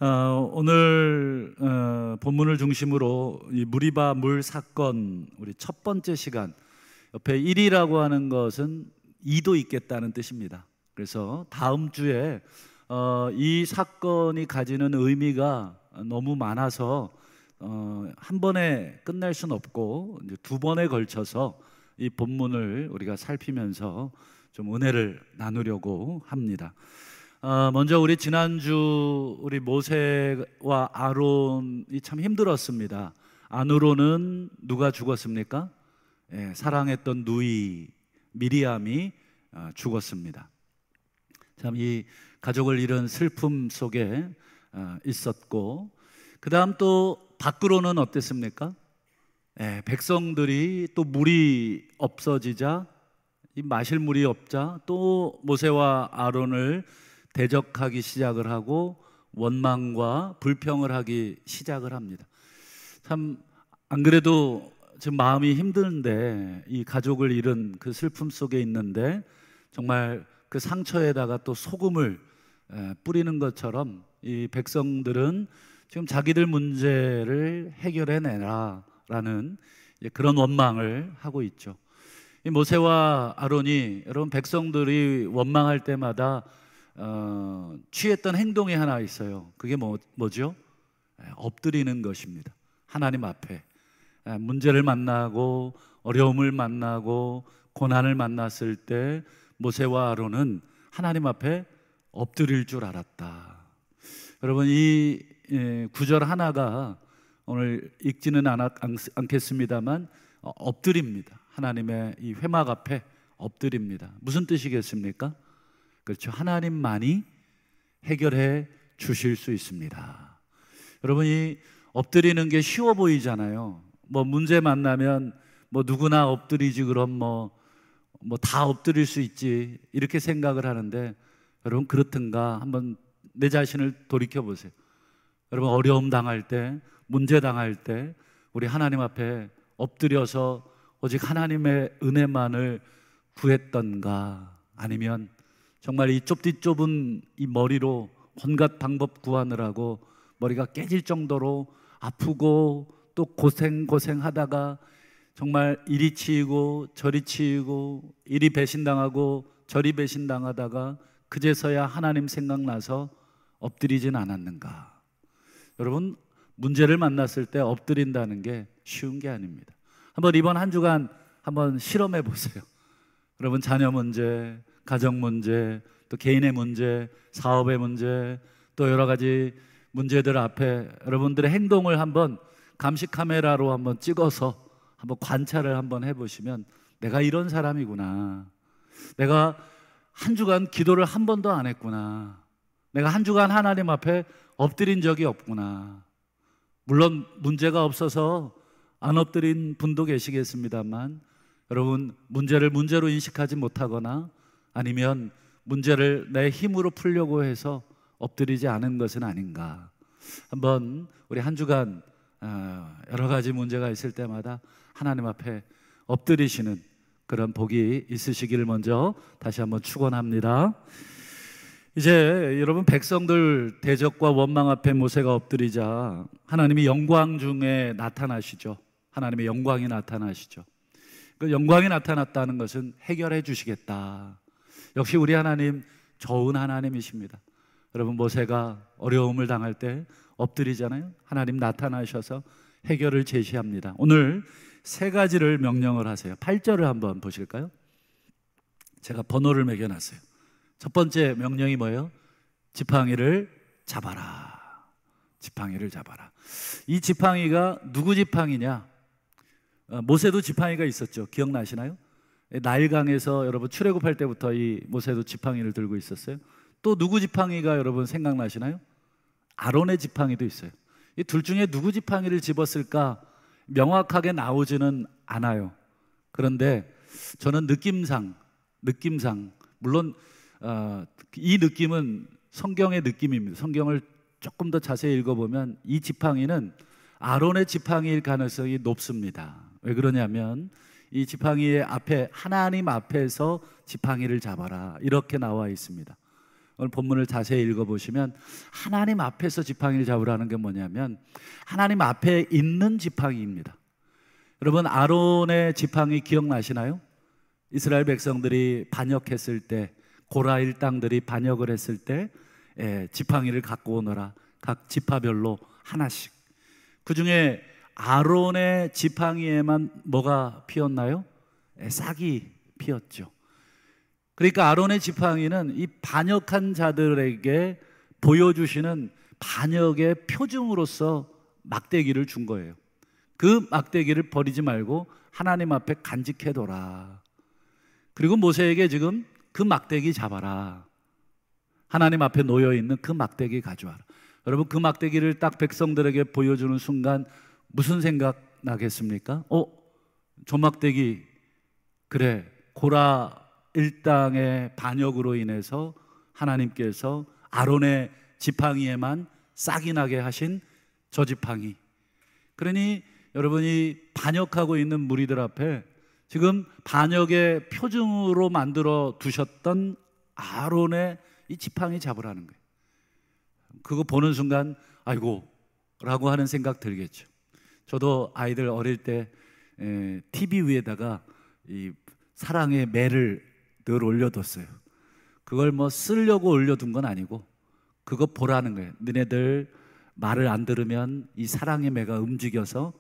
오늘 본문을 중심으로 이 무리바 물 사건, 우리 첫 번째 시간, 옆에 1이라고 하는 것은 2도 있겠다는 뜻입니다. 그래서 다음 주에 이 사건이 가지는 의미가 너무 많아서 한 번에 끝날 수는 없고 이제 두 번에 걸쳐서 이 본문을 우리가 살피면서 좀 은혜를 나누려고 합니다. 먼저 우리 지난주 우리 모세와 아론이 참 힘들었습니다. 아론은 누가 죽었습니까? 사랑했던 누이 미리암이 죽었습니다. 참 이 가족을 잃은 슬픔 속에 있었고, 그 다음 또 밖으로는 어땠습니까? 백성들이 또 물이 없어지자, 이 마실 물이 없자 또 모세와 아론을 대적하기 시작을 하고 원망과 불평을 하기 시작을 합니다. 참 안 그래도 지금 마음이 힘든데, 이 가족을 잃은 그 슬픔 속에 있는데 정말 그 상처에다가 또 소금을 뿌리는 것처럼 이 백성들은 지금 자기들 문제를 해결해내라 라는 그런 원망을 하고 있죠. 이 모세와 아론이, 여러분, 백성들이 원망할 때마다 취했던 행동이 하나 있어요. 그게 뭐죠? 엎드리는 것입니다. 하나님 앞에 문제를 만나고 어려움을 만나고 고난을 만났을 때 모세와 아론은 하나님 앞에 엎드릴 줄 알았다. 여러분, 이 구절 하나가 오늘 읽지는 않겠습니다만 엎드립니다. 하나님의 이 회막 앞에 엎드립니다. 무슨 뜻이겠습니까? 그렇죠. 하나님만이 해결해 주실 수 있습니다. 여러분, 이 엎드리는 게 쉬워 보이잖아요. 뭐 문제 만나면 뭐 누구나 엎드리지, 그럼 뭐 다 엎드릴 수 있지, 이렇게 생각을 하는데, 여러분, 그렇든가 한번 내 자신을 돌이켜 보세요. 여러분, 어려움 당할 때, 문제 당할 때 우리 하나님 앞에 엎드려서 오직 하나님의 은혜만을 구했던가, 아니면 정말 이 좁은 이 머리로 온갖 방법 구하느라고 머리가 깨질 정도로 아프고 또 고생하다가 정말 이리 치이고 저리 치이고, 이리 배신당하고 저리 배신당하다가 그제서야 하나님 생각나서 엎드리진 않았는가? 여러분, 문제를 만났을 때 엎드린다는 게 쉬운 게 아닙니다. 한번 이번 한 주간 한번 실험해 보세요. 여러분, 자녀 문제, 가정 문제, 또 개인의 문제, 사업의 문제, 또 여러 가지 문제들 앞에 여러분들의 행동을 한번 감시 카메라로 한번 찍어서 한번 관찰을 한번 해보시면, 내가 이런 사람이구나, 내가 한 주간 기도를 한 번도 안 했구나, 내가 한 주간 하나님 앞에 엎드린 적이 없구나. 물론 문제가 없어서 안 엎드린 분도 계시겠습니다만, 여러분, 문제를 문제로 인식하지 못하거나 아니면 문제를 내 힘으로 풀려고 해서 엎드리지 않은 것은 아닌가. 한번 우리 한 주간 여러 가지 문제가 있을 때마다 하나님 앞에 엎드리시는 그런 복이 있으시기를 먼저 다시 한번 축원합니다. 이제 여러분, 백성들 대적과 원망 앞에 모세가 엎드리자 하나님이 영광 중에 나타나시죠. 하나님의 영광이 나타나시죠. 그 영광이 나타났다는 것은 해결해 주시겠다. 역시 우리 하나님 좋은 하나님이십니다. 여러분, 모세가 어려움을 당할 때 엎드리잖아요. 하나님 나타나셔서 해결을 제시합니다. 오늘 세 가지를 명령을 하세요. 8절을 한번 보실까요? 제가 번호를 매겨놨어요. 첫 번째 명령이 뭐예요? 지팡이를 잡아라. 지팡이를 잡아라. 이 지팡이가 누구 지팡이냐? 모세도 지팡이가 있었죠. 기억나시나요? 나일강에서 여러분 출애굽할 때부터 이 모세도 지팡이를 들고 있었어요. 또 누구 지팡이가 여러분 생각나시나요? 아론의 지팡이도 있어요. 이 둘 중에 누구 지팡이를 집었을까 명확하게 나오지는 않아요. 그런데 저는 느낌상 물론 이 느낌은 성경의 느낌입니다. 성경을 조금 더 자세히 읽어보면 이 지팡이는 아론의 지팡이일 가능성이 높습니다. 왜 그러냐면 이 지팡이의 앞에 하나님 앞에서 지팡이를 잡아라, 이렇게 나와 있습니다. 오늘 본문을 자세히 읽어보시면 하나님 앞에서 지팡이를 잡으라는 게 뭐냐면 하나님 앞에 있는 지팡이입니다. 여러분, 아론의 지팡이 기억나시나요? 이스라엘 백성들이 반역했을 때, 고라 일당들이 반역을 했을 때 지팡이를 갖고 오너라, 각 지파별로 하나씩. 그 중에 아론의 지팡이에만 뭐가 피었나요? 싹이 피었죠. 그러니까 아론의 지팡이는 이 반역한 자들에게 보여주시는 반역의 표징으로서 막대기를 준 거예요. 그 막대기를 버리지 말고 하나님 앞에 간직해둬라. 그리고 모세에게 지금 그 막대기 잡아라. 하나님 앞에 놓여있는 그 막대기 가져와라. 여러분, 그 막대기를 딱 백성들에게 보여주는 순간 무슨 생각 나겠습니까? 저 막대기, 그래, 고라 일당의 반역으로 인해서 하나님께서 아론의 지팡이에만 싹이 나게 하신 저 지팡이. 그러니 여러분이 반역하고 있는 무리들 앞에 지금 반역의 표징으로 만들어 두셨던 아론의 이 지팡이 잡으라는 거예요. 그거 보는 순간 아이고 라고 하는 생각 들겠죠. 저도 아이들 어릴 때 TV 위에다가 이 사랑의 매를 늘 올려뒀어요. 그걸 뭐 쓰려고 올려둔 건 아니고 그거 보라는 거예요. 너네들 말을 안 들으면 이 사랑의 매가 움직여서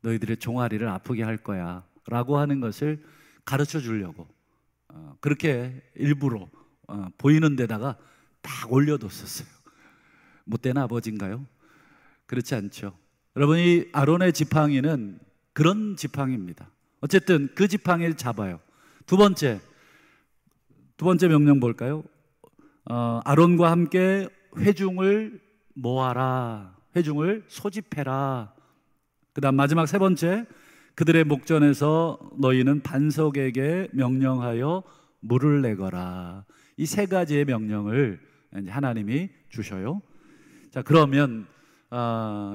너희들의 종아리를 아프게 할 거야 라고 하는 것을 가르쳐 주려고 그렇게 일부러 보이는 데다가 딱 올려뒀었어요. 못된 아버지인가요? 그렇지 않죠. 여러분이 아론의 지팡이는 그런 지팡이입니다. 어쨌든 그 지팡이를 잡아요. 두 번째 명령 볼까요? 아론과 함께 회중을 모아라. 회중을 소집해라. 그 다음 마지막 세 번째, 그들의 목전에서 너희는 반석에게 명령하여 물을 내거라. 이 세 가지의 명령을 하나님이 주셔요. 자, 그러면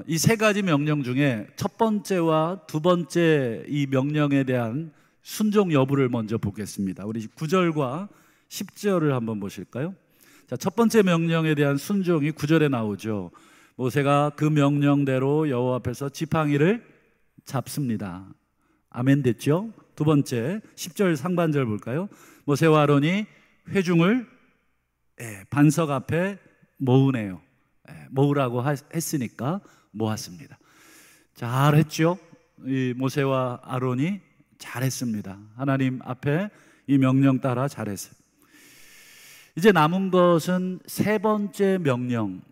이 세 가지 명령 중에 첫 번째와 두 번째 이 명령에 대한 순종 여부를 먼저 보겠습니다. 우리 9절과 10절을 한번 보실까요? 자, 첫 번째 명령에 대한 순종이 9절에 나오죠. 모세가 그 명령대로 여호와 앞에서 지팡이를 잡습니다. 아멘 됐죠? 두 번째 10절 상반절 볼까요? 모세와 아론이 회중을 반석 앞에 모으네요. 모으라고 했으니까 모았습니다. 잘했죠? 이 모세와 아론이 잘했습니다. 하나님 앞에 이 명령 따라 잘했어요. 이제 남은 것은 세 번째 명령,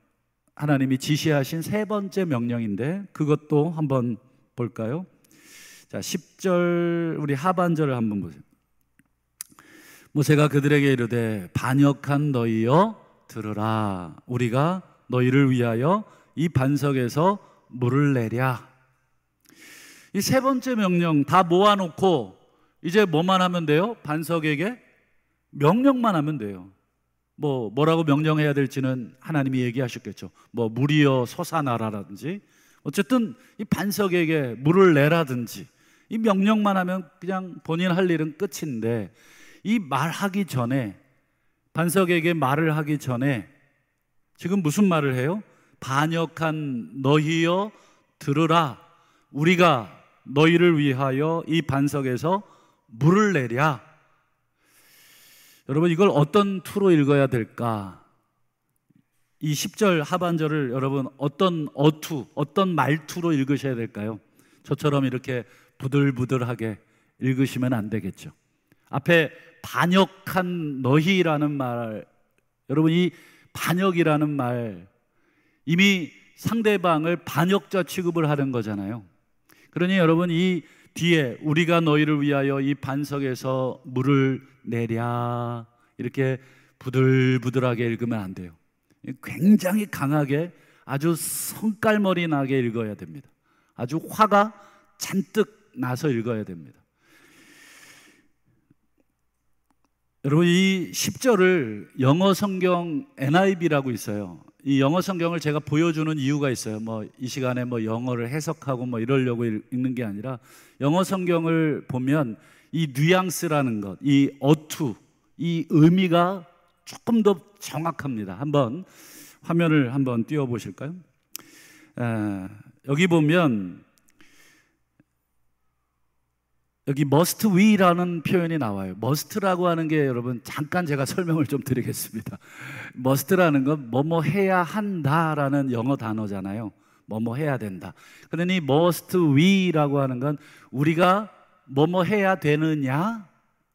하나님이 지시하신 세 번째 명령인데 그것도 한번 볼까요? 자, 10절 우리 하반절을 한번 보세요. 모세가 그들에게 이르되 반역한 너희여 들으라. 우리가 너희를 위하여 이 반석에서 물을 내랴. 이 세 번째 명령 다 모아놓고 이제 뭐만 하면 돼요? 반석에게 명령만 하면 돼요. 뭐라고 명령해야 될지는 하나님이 얘기하셨겠죠. 물이여 솟아나라라든지 어쨌든 이 반석에게 물을 내라든지 이 명령만 하면 그냥 본인 할 일은 끝인데 이 말하기 전에 반석에게 말을 하기 전에 지금 무슨 말을 해요? 반역한 너희여 들으라. 우리가 너희를 위하여 이 반석에서 물을 내랴. 여러분 이걸 어떤 투로 읽어야 될까? 이 10절 하반절을 여러분 어떤 어떤 말투로 읽으셔야 될까요? 저처럼 이렇게 부들부들하게 읽으시면 안 되겠죠. 앞에 반역한 너희라는 말, 여러분 이 반역이라는 말 이미 상대방을 반역자 취급을 하는 거잖아요. 그러니 여러분 이 뒤에 우리가 너희를 위하여 이 반석에서 물을 내랴 이렇게 부들부들하게 읽으면 안 돼요. 굉장히 강하게 아주 성깔머리 나게 읽어야 됩니다. 아주 화가 잔뜩 나서 읽어야 됩니다. 여러분 이 10절을 영어 성경 NIV라고 있어요. 이 영어 성경을 제가 보여주는 이유가 있어요. 이 시간에 영어를 해석하고 이러려고 읽는 게 아니라 영어 성경을 보면 이 뉘앙스라는 것, 이 어투, 이 의미가 조금 더 정확합니다. 한번 화면을 한번 띄워 보실까요? 여기 보면 여기 must we라는 표현이 나와요. must라고 하는 게 여러분 잠깐 제가 설명을 좀 드리겠습니다. must라는 건 뭐뭐 해야 한다라는 영어 단어잖아요. 뭐뭐 해야 된다. 그러니 must we라고 하는 건 우리가 뭐뭐 해야 되느냐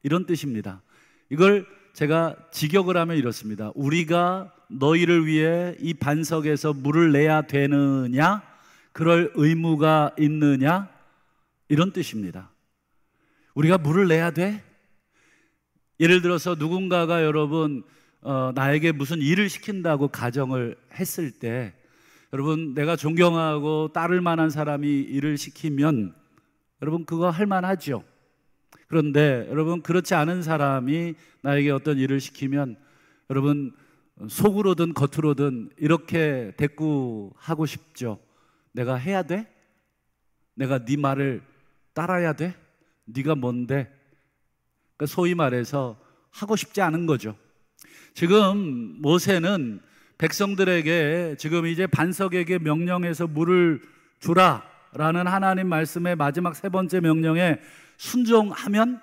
이런 뜻입니다. 이걸 제가 직역을 하면 이렇습니다. 우리가 너희를 위해 이 반석에서 물을 내야 되느냐? 그럴 의무가 있느냐? 이런 뜻입니다. 우리가 물을 내야 돼? 예를 들어서 누군가가 여러분 나에게 무슨 일을 시킨다고 가정을 했을 때 여러분 내가 존경하고 따를 만한 사람이 일을 시키면 여러분 그거 할 만하죠. 그런데 여러분 그렇지 않은 사람이 나에게 어떤 일을 시키면 여러분 속으로든 겉으로든 이렇게 대꾸하고 싶죠. 내가 해야 돼? 내가 네 말을 따라야 돼? 네가 뭔데? 그러니까 소위 말해서 하고 싶지 않은 거죠. 지금 모세는 백성들에게 지금 이제 반석에게 명령해서 물을 주라 라는 하나님 말씀의 마지막 세 번째 명령에 순종하면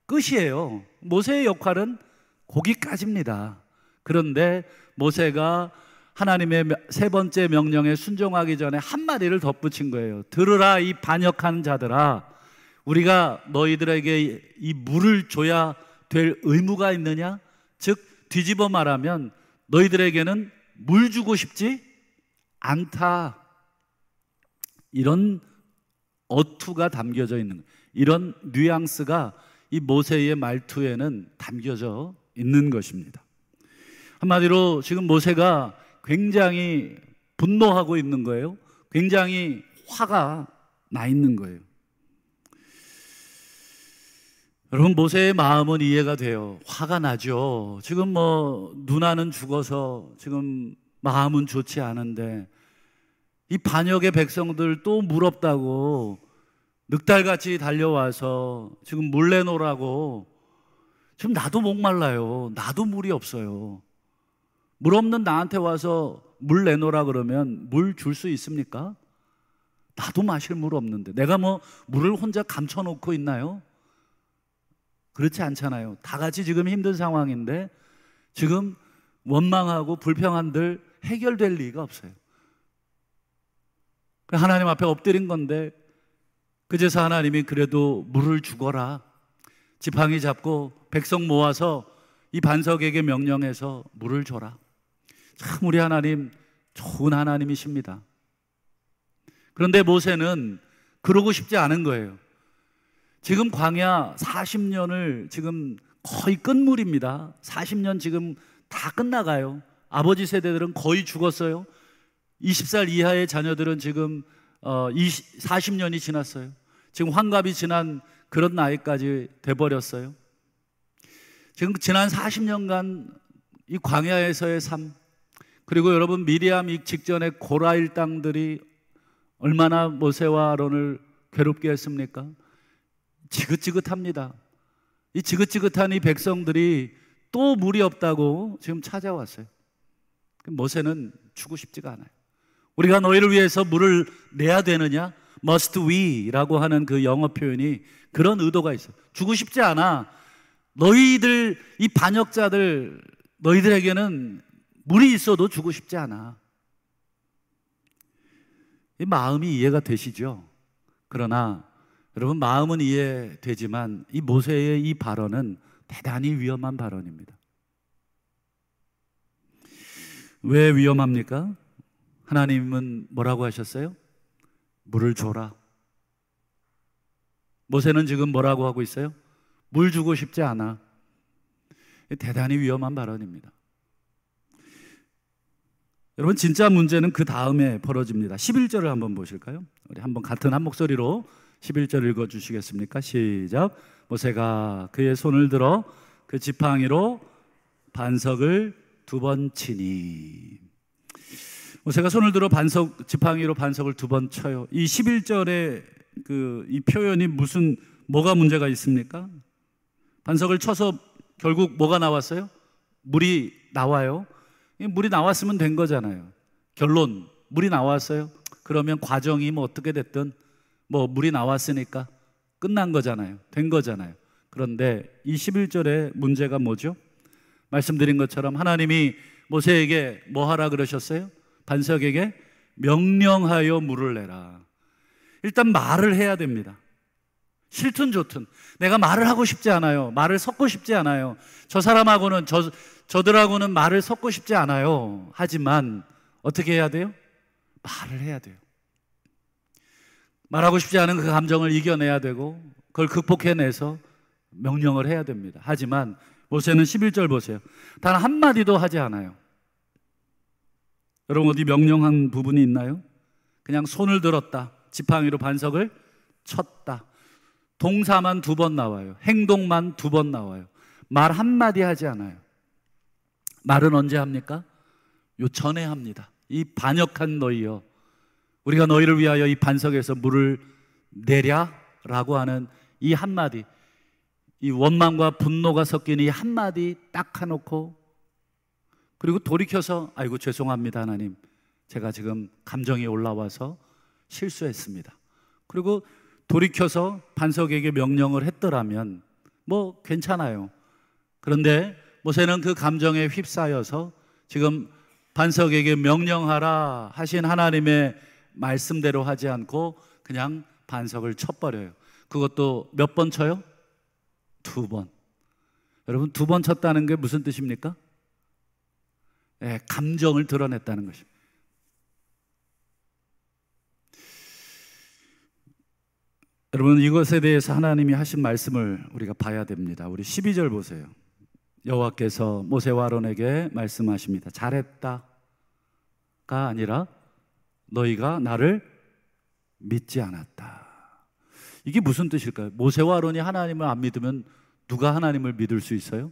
끝이에요. 모세의 역할은 거기까지입니다. 그런데 모세가 하나님의 세 번째 명령에 순종하기 전에 한마디를 덧붙인 거예요. 들으라 이 반역한 자들아, 우리가 너희들에게 이 물을 줘야 될 의무가 있느냐? 즉 뒤집어 말하면 너희들에게는 물 주고 싶지 않다. 이런 어투가 담겨져 있는 거예요. 이런 뉘앙스가 이 모세의 말투에는 담겨져 있는 것입니다. 한마디로 지금 모세가 굉장히 분노하고 있는 거예요. 굉장히 화가 나 있는 거예요. 여러분 모세의 마음은 이해가 돼요. 화가 나죠. 지금 뭐 누나는 죽어서 지금 마음은 좋지 않은데 이 반역의 백성들 또 물 없다고 늑달같이 달려와서 지금 물 내놓으라고. 지금 나도 목말라요. 나도 물이 없어요. 물 없는 나한테 와서 물 내놓으라 그러면 물 줄 수 있습니까? 나도 마실 물 없는데 내가 뭐 물을 혼자 감춰놓고 있나요? 그렇지 않잖아요. 다 같이 지금 힘든 상황인데 지금 원망하고 불평한들 해결될 리가 없어요. 하나님 앞에 엎드린 건데 그제서 하나님이 그래도 물을 주거라. 지팡이 잡고 백성 모아서 이 반석에게 명령해서 물을 줘라. 참 우리 하나님 좋은 하나님이십니다. 그런데 모세는 그러고 싶지 않은 거예요. 지금 광야 40년을 지금 거의 끝물입니다. 40년 지금 다 끝나가요. 아버지 세대들은 거의 죽었어요. 20살 이하의 자녀들은 지금 40년이 지났어요. 지금 환갑이 지난 그런 나이까지 돼버렸어요. 지금 지난 40년간 이 광야에서의 삶, 그리고 여러분 미리암 직전에 고라 일당들이 얼마나 모세와 아론을 괴롭게 했습니까? 지긋지긋합니다. 이 지긋지긋한 이 백성들이 또 물이 없다고 지금 찾아왔어요. 모세는 주고 싶지가 않아요. 우리가 너희를 위해서 물을 내야 되느냐? must we라고 하는 그 영어 표현이 그런 의도가 있어요. 주고 싶지 않아. 너희들 이 반역자들 너희들에게는 물이 있어도 주고 싶지 않아. 이 마음이 이해가 되시죠? 그러나 여러분 마음은 이해되지만 이 모세의 이 발언은 대단히 위험한 발언입니다. 왜 위험합니까? 하나님은 뭐라고 하셨어요? 물을 줘라. 모세는 지금 뭐라고 하고 있어요? 물 주고 싶지 않아. 대단히 위험한 발언입니다. 여러분 진짜 문제는 그 다음에 벌어집니다. 11절을 한번 보실까요? 우리 한번 같은 한 목소리로 11절 읽어주시겠습니까? 시작. 모세가 그의 손을 들어 그 지팡이로 반석을 두 번 치니. 모세가 손을 들어 지팡이로 반석을 두 번 쳐요. 이 11절의 이 표현이 뭐가 문제가 있습니까? 반석을 쳐서 결국 뭐가 나왔어요? 물이 나와요. 물이 나왔으면 된 거잖아요. 결론, 물이 나왔어요. 그러면 과정이 뭐 어떻게 됐든 뭐 물이 나왔으니까 끝난 거잖아요. 된 거잖아요. 그런데 이 11절의 문제가 뭐죠? 말씀드린 것처럼 하나님이 모세에게 뭐 하라 그러셨어요? 반석에게 명령하여 물을 내라. 일단 말을 해야 됩니다. 싫든 좋든 내가 말을 하고 싶지 않아요. 말을 섞고 싶지 않아요. 저 사람하고는 저들하고는 말을 섞고 싶지 않아요. 하지만 어떻게 해야 돼요? 말을 해야 돼요. 말하고 싶지 않은 그 감정을 이겨내야 되고 그걸 극복해내서 명령을 해야 됩니다. 하지만 모세는 11절 보세요. 단 한마디도 하지 않아요. 여러분 어디 명령한 부분이 있나요? 그냥 손을 들었다. 지팡이로 반석을 쳤다. 동사만 2번 나와요. 행동만 2번 나와요. 말 한마디 하지 않아요. 말은 언제 합니까? 요 전에 합니다. 이 반역한 너희여, 우리가 너희를 위하여 이 반석에서 물을 내랴 라고 하는 이 한마디, 이 원망과 분노가 섞인 이 한마디 딱 해놓고, 그리고 돌이켜서 아이고 죄송합니다 하나님, 제가 지금 감정이 올라와서 실수했습니다. 그리고 돌이켜서 반석에게 명령을 했더라면 뭐 괜찮아요. 그런데 모세는 그 감정에 휩싸여서 지금 반석에게 명령하라 하신 하나님의 말씀대로 하지 않고 그냥 반석을 쳐버려요. 그것도 몇 번 쳐요? 2번. 여러분 2번 쳤다는 게 무슨 뜻입니까? 네, 감정을 드러냈다는 것입니다. 여러분 이것에 대해서 하나님이 하신 말씀을 우리가 봐야 됩니다. 우리 12절 보세요. 여호와께서 모세와 아론에게 말씀하십니다. 잘했다가 아니라 너희가 나를 믿지 않았다. 이게 무슨 뜻일까요? 모세와 아론이 하나님을 안 믿으면 누가 하나님을 믿을 수 있어요?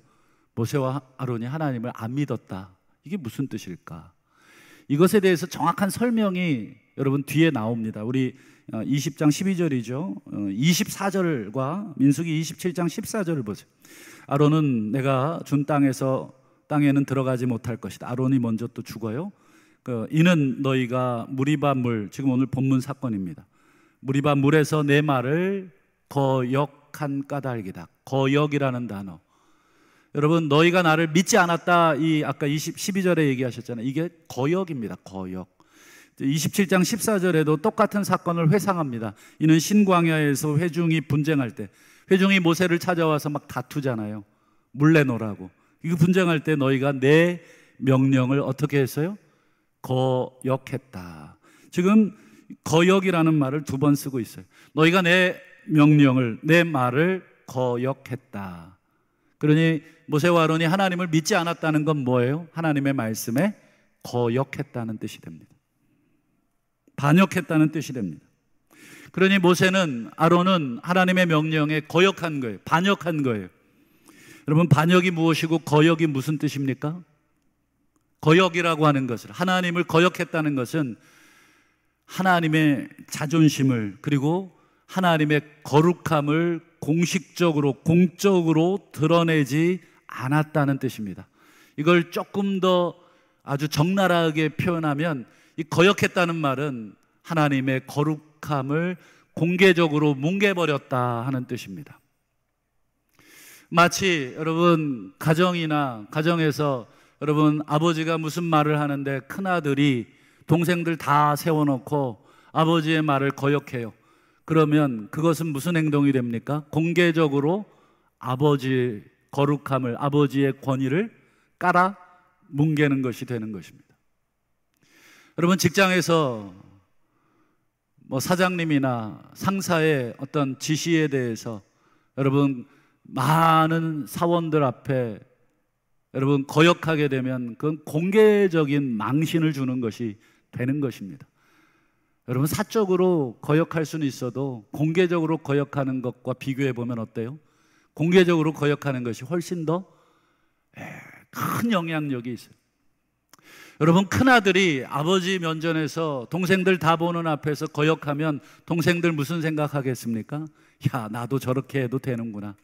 모세와 아론이 하나님을 안 믿었다. 이게 무슨 뜻일까? 이것에 대해서 정확한 설명이 여러분 뒤에 나옵니다. 우리 20장 12절이죠. 24절과 민수기 27장 14절을 보세요. 아론은 내가 준 땅에는 들어가지 못할 것이다. 아론이 먼저 또 죽어요. 이는 너희가 무리바 물, 지금 오늘 본문 사건입니다. 무리바 물에서 내 말을 거역한 까닭이다. 거역이라는 단어. 여러분 너희가 나를 믿지 않았다. 이 아까 12절에 얘기하셨잖아요. 이게 거역입니다. 거역. 27장 14절에도 똑같은 사건을 회상합니다. 이는 신광야에서 회중이 분쟁할 때, 회중이 모세를 찾아와서 막 다투잖아요. 물 내놓으라고. 이거 분쟁할 때 너희가 내 명령을 어떻게 했어요? 거역했다. 지금 거역이라는 말을 2번 쓰고 있어요. 너희가 내 명령을, 내 말을 거역했다. 그러니 모세와 아론이 하나님을 믿지 않았다는 건 뭐예요? 하나님의 말씀에 거역했다는 뜻이 됩니다. 반역했다는 뜻이 됩니다. 그러니 모세는, 아론은 하나님의 명령에 거역한 거예요. 반역한 거예요. 여러분 반역이 무엇이고 거역이 무슨 뜻입니까? 거역이라고 하는 것을, 하나님을 거역했다는 것은 하나님의 자존심을, 그리고 하나님의 거룩함을 공식적으로, 공적으로 드러내지 않았다는 뜻입니다. 이걸 조금 더 아주 적나라하게 표현하면 이 거역했다는 말은 하나님의 거룩함을 공개적으로 뭉개버렸다 하는 뜻입니다. 마치 여러분 가정에서 여러분 아버지가 무슨 말을 하는데 큰아들이 동생들 다 세워놓고 아버지의 말을 거역해요. 그러면 그것은 무슨 행동이 됩니까? 공개적으로 아버지의 거룩함을, 아버지의 권위를 깔아 뭉개는 것이 되는 것입니다. 여러분 직장에서 뭐 사장님이나 상사의 어떤 지시에 대해서 여러분 많은 사원들 앞에 여러분 거역하게 되면 그건 공개적인 망신을 주는 것이 되는 것입니다. 여러분 사적으로 거역할 수는 있어도 공개적으로 거역하는 것과 비교해 보면 어때요? 공개적으로 거역하는 것이 훨씬 더 큰 영향력이 있어요. 여러분 큰아들이 아버지 면전에서 동생들 다 보는 앞에서 거역하면 동생들 무슨 생각하겠습니까? 야, 나도 저렇게 해도 되는구나.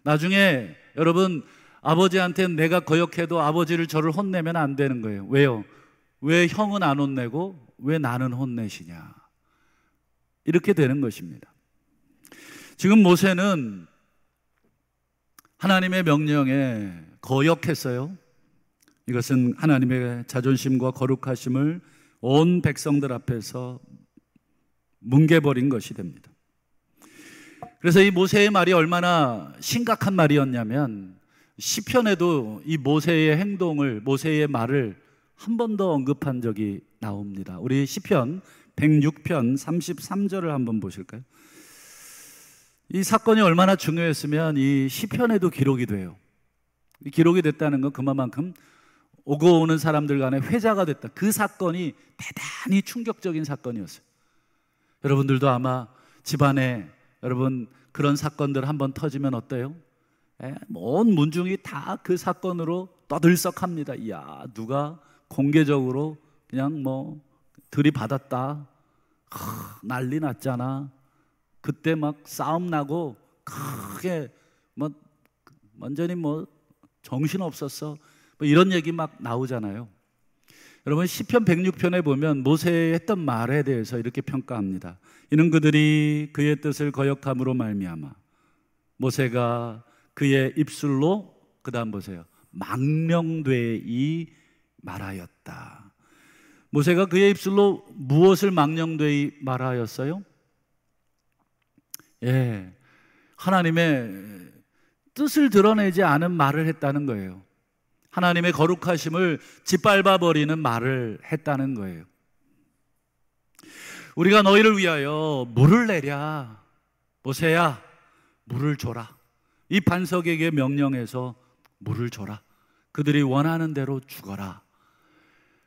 나중에 여러분 아버지한테 내가 거역해도 아버지를 저를 혼내면 안 되는 거예요. 왜요? 왜 형은 안 혼내고 왜 나는 혼내시냐? 이렇게 되는 것입니다. 지금 모세는 하나님의 명령에 거역했어요. 이것은 하나님의 자존심과 거룩하심을 온 백성들 앞에서 뭉개버린 것이 됩니다. 그래서 이 모세의 말이 얼마나 심각한 말이었냐면 시편에도 이 모세의 행동을, 모세의 말을 한 번 더 언급한 적이 나옵니다. 우리 시편 106편 33절을 한번 보실까요? 이 사건이 얼마나 중요했으면 이 시편에도 기록이 돼요. 기록이 됐다는 건 그만큼 오고 오는 사람들 간에 회자가 됐다. 그 사건이 대단히 충격적인 사건이었어요. 여러분들도 아마 집안에 여러분 그런 사건들 한번 터지면 어때요? 온 문중이 다 그 사건으로 떠들썩합니다. 이야, 누가 공개적으로 그냥 뭐 들이받았다. 난리 났잖아. 그때 막 싸움 나고 크게 뭐 완전히 뭐 정신 없었어. 뭐 이런 얘기 막 나오잖아요. 여러분 시편 106편에 보면 모세의 했던 말에 대해서 이렇게 평가합니다. 이는 그들이 그의 뜻을 거역함으로 말미암아 모세가 그의 입술로, 그 다음 보세요, 망령되이 말하였다. 모세가 그의 입술로 무엇을 망령되이 말하였어요? 하나님의 뜻을 드러내지 않은 말을 했다는 거예요. 하나님의 거룩하심을 짓밟아버리는 말을 했다는 거예요. 우리가 너희를 위하여 물을 내랴. 모세야, 물을 줘라. 이 반석에게 명령해서 물을 줘라. 그들이 원하는 대로 죽어라.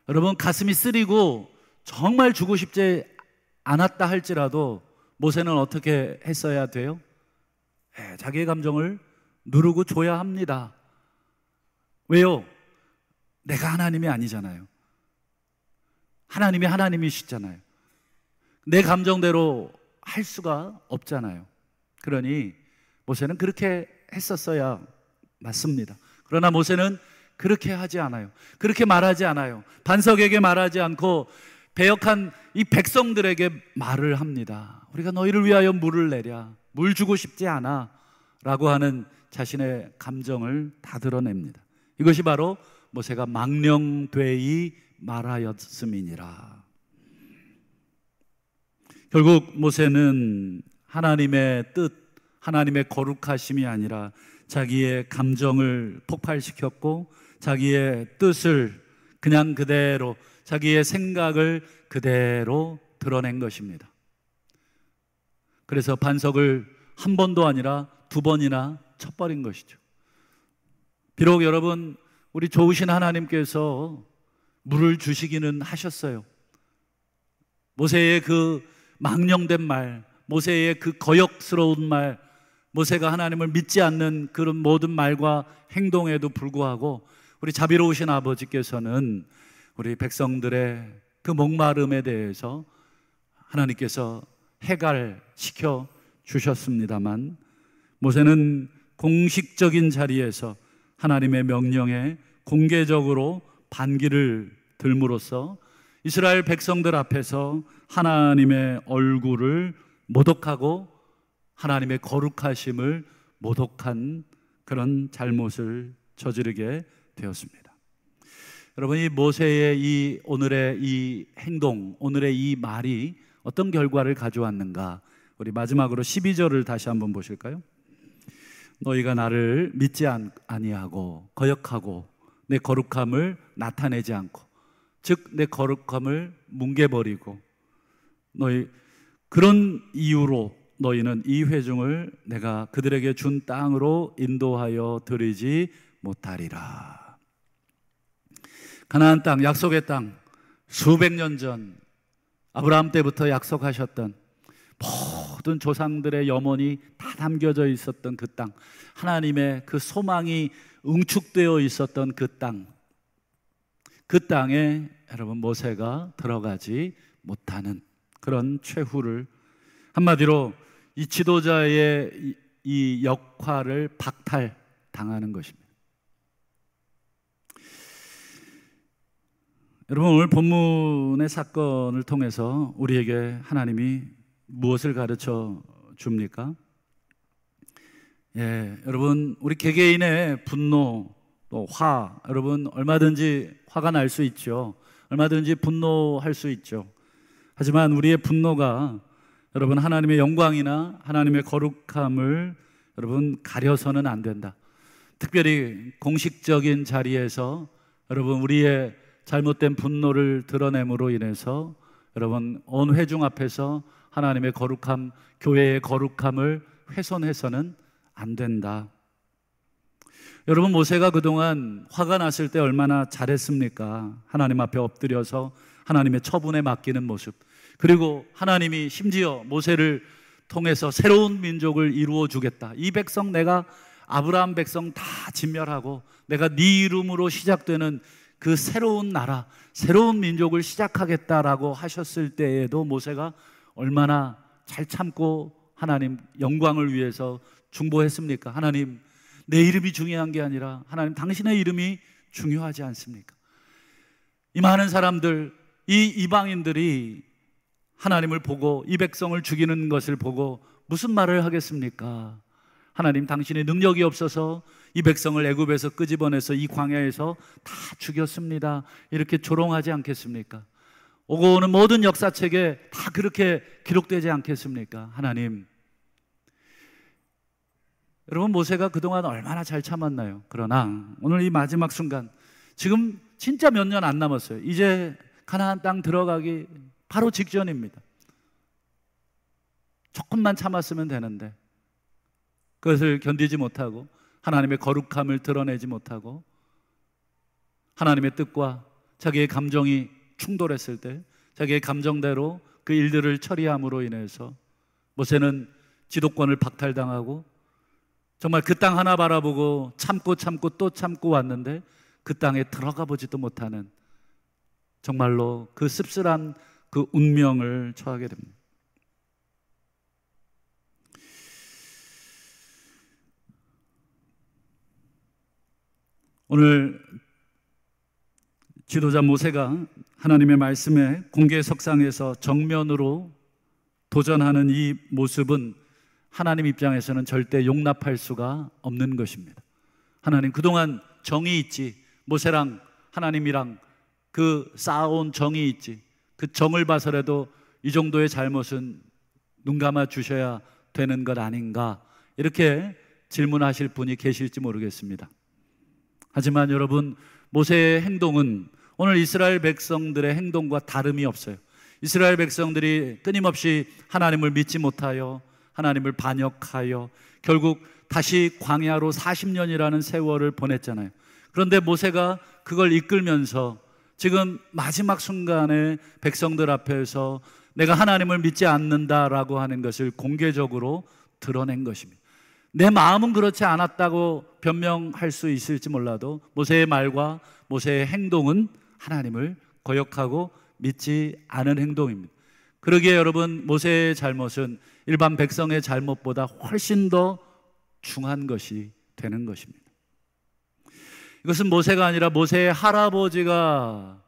여러분 가슴이 쓰리고 정말 주고 싶지 않았다 할지라도 모세는 어떻게 했어야 돼요? 자기의 감정을 누르고 줘야 합니다. 왜요? 내가 하나님이 아니잖아요. 하나님이 하나님이시잖아요. 내 감정대로 할 수가 없잖아요. 그러니 모세는 그렇게 했었어야 맞습니다. 그러나 모세는 그렇게 하지 않아요. 그렇게 말하지 않아요. 반석에게 말하지 않고 배역한 이 백성들에게 말을 합니다. 우리가 너희를 위하여 물을 내랴. 물 주고 싶지 않아 라고 하는 자신의 감정을 다 드러냅니다. 이것이 바로 모세가 망령되이 말하였음이니라. 결국 모세는 하나님의 뜻, 하나님의 거룩하심이 아니라 자기의 감정을 폭발시켰고 자기의 뜻을 그냥 그대로, 자기의 생각을 그대로 드러낸 것입니다. 그래서 반석을 한 번도 아니라 두 번이나 쳐버린 것이죠. 비록 여러분 우리 좋으신 하나님께서 물을 주시기는 하셨어요. 모세의 그 망령된 말, 모세의 그 거역스러운 말, 모세가 하나님을 믿지 않는 그런 모든 말과 행동에도 불구하고 우리 자비로우신 아버지께서는 우리 백성들의 그 목마름에 대해서 하나님께서 해갈시켜 주셨습니다만 모세는 공식적인 자리에서 하나님의 명령에 공개적으로 반기를 들므로써 이스라엘 백성들 앞에서 하나님의 얼굴을 모독하고 하나님의 거룩하심을 모독한 그런 잘못을 저지르게 되었습니다. 여러분, 이 모세의 이 오늘의 이 행동, 오늘의 이 말이 어떤 결과를 가져왔는가? 우리 마지막으로 12절을 다시 한번 보실까요? 너희가 나를 믿지 아니하고 거역하고 내 거룩함을 나타내지 않고, 즉 내 거룩함을 뭉개버리고, 너희 그런 이유로 너희는 이 회중을 내가 그들에게 준 땅으로 인도하여 드리지 못하리라. 가나안 땅, 약속의 땅, 수백 년 전 아브라함 때부터 약속하셨던 모든 조상들의 염원이 다 담겨져 있었던 그 땅, 하나님의 그 소망이 응축되어 있었던 그 땅, 그 땅에 여러분 모세가 들어가지 못하는 그런 최후를, 한마디로 이 지도자의 이 역할을 박탈당하는 것입니다. 여러분, 오늘 본문의 사건을 통해서 우리에게 하나님이 무엇을 가르쳐 줍니까? 여러분, 우리 개개인의 분노, 또 화, 여러분 얼마든지 화가 날 수 있죠. 얼마든지 분노할 수 있죠. 하지만 우리의 분노가 여러분 하나님의 영광이나 하나님의 거룩함을 여러분 가려서는 안 된다. 특별히 공식적인 자리에서 여러분 우리의 잘못된 분노를 드러냄으로 인해서 여러분 온 회중 앞에서 하나님의 거룩함, 교회의 거룩함을 훼손해서는 안 된다. 여러분, 모세가 그동안 화가 났을 때 얼마나 잘했습니까? 하나님 앞에 엎드려서 하나님의 처분에 맡기는 모습, 그리고 하나님이 심지어 모세를 통해서 새로운 민족을 이루어 주겠다. 이 백성 내가 아브라함 백성 다 진멸하고 내가 네 이름으로 시작되는 그 새로운 나라, 새로운 민족을 시작하겠다라고 하셨을 때에도 모세가 얼마나 잘 참고 하나님 영광을 위해서 중보했습니까? 하나님, 내 이름이 중요한 게 아니라 하나님 당신의 이름이 중요하지 않습니까? 이 많은 사람들, 이 이방인들이 하나님을 보고 이 백성을 죽이는 것을 보고 무슨 말을 하겠습니까? 하나님, 당신의 능력이 없어서 이 백성을 애굽에서 끄집어내서 이 광야에서 다 죽였습니다. 이렇게 조롱하지 않겠습니까? 오고 오는 모든 역사책에 다 그렇게 기록되지 않겠습니까? 하나님, 여러분, 모세가 그동안 얼마나 잘 참았나요? 그러나 오늘 이 마지막 순간, 지금 진짜 몇 년 안 남았어요. 이제 가나안 땅 들어가기 바로 직전입니다. 조금만 참았으면 되는데 그것을 견디지 못하고 하나님의 거룩함을 드러내지 못하고 하나님의 뜻과 자기의 감정이 충돌했을 때 자기의 감정대로 그 일들을 처리함으로 인해서 모세는 지도권을 박탈당하고 정말 그 땅 하나 바라보고 참고 또 참고 왔는데 그 땅에 들어가 보지도 못하는 정말로 그 씁쓸한 그 운명을 처하게 됩니다. 오늘 지도자 모세가 하나님의 말씀에 공개 석상에서 정면으로 도전하는 이 모습은 하나님 입장에서는 절대 용납할 수가 없는 것입니다. 하나님, 그동안 정이 있지, 모세랑 하나님이랑 그 쌓아온 정이 있지, 그 정을 봐서라도 이 정도의 잘못은 눈 감아 주셔야 되는 것 아닌가, 이렇게 질문하실 분이 계실지 모르겠습니다. 하지만 여러분, 모세의 행동은 오늘 이스라엘 백성들의 행동과 다름이 없어요. 이스라엘 백성들이 끊임없이 하나님을 믿지 못하여 하나님을 반역하여 결국 다시 광야로 40년이라는 세월을 보냈잖아요. 그런데 모세가 그걸 이끌면서 지금 마지막 순간에 백성들 앞에서 내가 하나님을 믿지 않는다라고 하는 것을 공개적으로 드러낸 것입니다. 내 마음은 그렇지 않았다고 변명할 수 있을지 몰라도 모세의 말과 모세의 행동은 하나님을 거역하고 믿지 않은 행동입니다. 그러기에 여러분, 모세의 잘못은 일반 백성의 잘못보다 훨씬 더 중한 것이 되는 것입니다. 이것은 모세가 아니라 모세의 할아버지가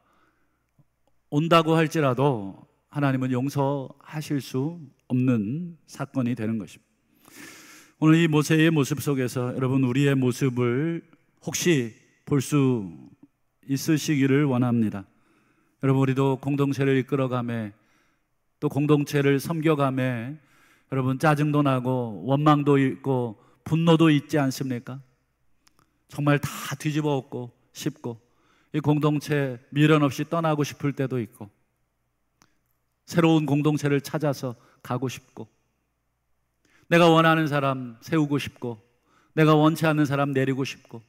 온다고 할지라도 하나님은 용서하실 수 없는 사건이 되는 것입니다. 오늘 이 모세의 모습 속에서 여러분, 우리의 모습을 혹시 볼 수 있으시기를 원합니다. 여러분, 우리도 공동체를 이끌어가며 또 공동체를 섬겨가며 여러분, 짜증도 나고 원망도 있고 분노도 있지 않습니까? 정말 다 뒤집어 엎고 싶고 이 공동체 미련 없이 떠나고 싶을 때도 있고 새로운 공동체를 찾아서 가고 싶고 내가 원하는 사람 세우고 싶고 내가 원치 않는 사람 내리고 싶고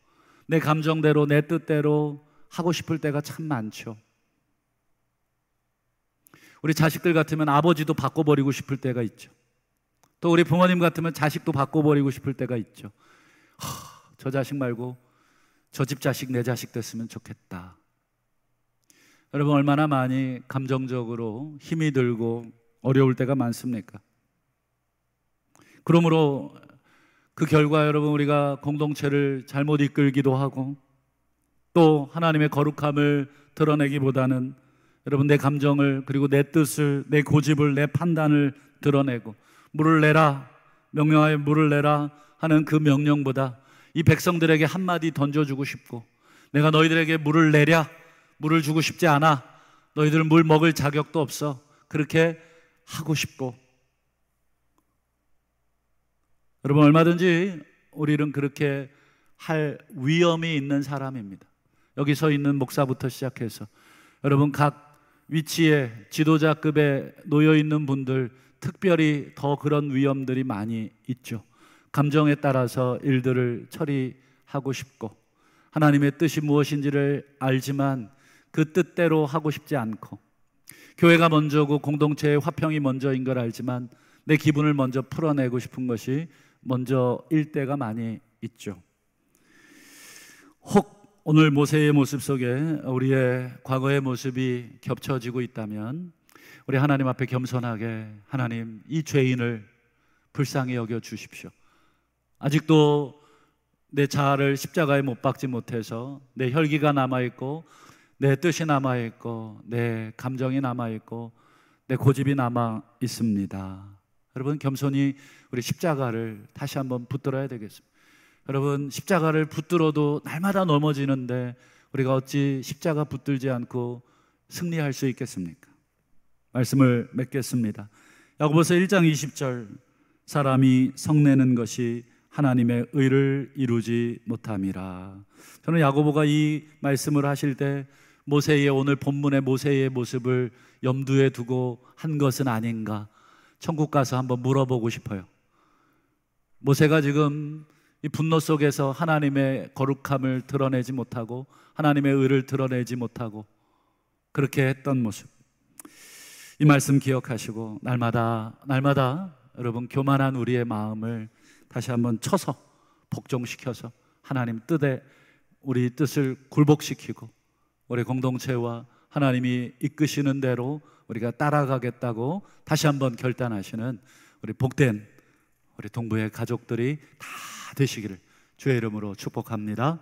내 감정대로 내 뜻대로 하고 싶을 때가 참 많죠. 우리 자식들 같으면 아버지도 바꿔버리고 싶을 때가 있죠. 또 우리 부모님 같으면 자식도 바꿔버리고 싶을 때가 있죠. 저 자식 말고 저 집 자식 내 자식 됐으면 좋겠다. 여러분, 얼마나 많이 감정적으로 힘이 들고 어려울 때가 많습니까? 그러므로 그 결과 여러분, 우리가 공동체를 잘못 이끌기도 하고 또 하나님의 거룩함을 드러내기보다는 여러분 내 감정을, 그리고 내 뜻을, 내 고집을, 내 판단을 드러내고 물을 내라, 명령하여 물을 내라 하는 그 명령보다 이 백성들에게 한마디 던져주고 싶고, 내가 너희들에게 물을 내랴, 물을 주고 싶지 않아, 너희들은 물 먹을 자격도 없어, 그렇게 하고 싶고. 여러분, 얼마든지 우리는 그렇게 할 위험이 있는 사람입니다. 여기 서 있는 목사부터 시작해서 여러분 각 위치에 지도자급에 놓여 있는 분들, 특별히 더 그런 위험들이 많이 있죠. 감정에 따라서 일들을 처리하고 싶고, 하나님의 뜻이 무엇인지를 알지만 그 뜻대로 하고 싶지 않고, 교회가 먼저고 공동체의 화평이 먼저인 걸 알지만 내 기분을 먼저 풀어내고 싶은 것이 먼저일 때가 많이 있죠. 혹 오늘 모세의 모습 속에 우리의 과거의 모습이 겹쳐지고 있다면 우리 하나님 앞에 겸손하게, 하나님, 이 죄인을 불쌍히 여겨 주십시오. 아직도 내 자아를 십자가에 못 박지 못해서 내 혈기가 남아있고, 내 뜻이 남아있고, 내 감정이 남아있고, 내 고집이 남아있습니다. 여러분, 겸손히 우리 십자가를 다시 한번 붙들어야 되겠습니다. 여러분, 십자가를 붙들어도 날마다 넘어지는데 우리가 어찌 십자가 붙들지 않고 승리할 수 있겠습니까? 말씀을 맺겠습니다. 야고보서 1장 20절, 사람이 성내는 것이 하나님의 의를 이루지 못함이라. 저는 야고보가 이 말씀을 하실 때 모세의, 오늘 본문의 모세의 모습을 염두에 두고 한 것은 아닌가, 천국 가서 한번 물어보고 싶어요. 모세가 지금 이 분노 속에서 하나님의 거룩함을 드러내지 못하고 하나님의 의를 드러내지 못하고 그렇게 했던 모습, 이 말씀 기억하시고 날마다 여러분 교만한 우리의 마음을 다시 한번 쳐서 복종시켜서 하나님 뜻에 우리 뜻을 굴복시키고 우리 공동체와 하나님이 이끄시는 대로 우리가 따라가겠다고 다시 한번 결단하시는 우리 복된 우리 동부의 가족들이 다 되시기를 주의 이름으로 축복합니다.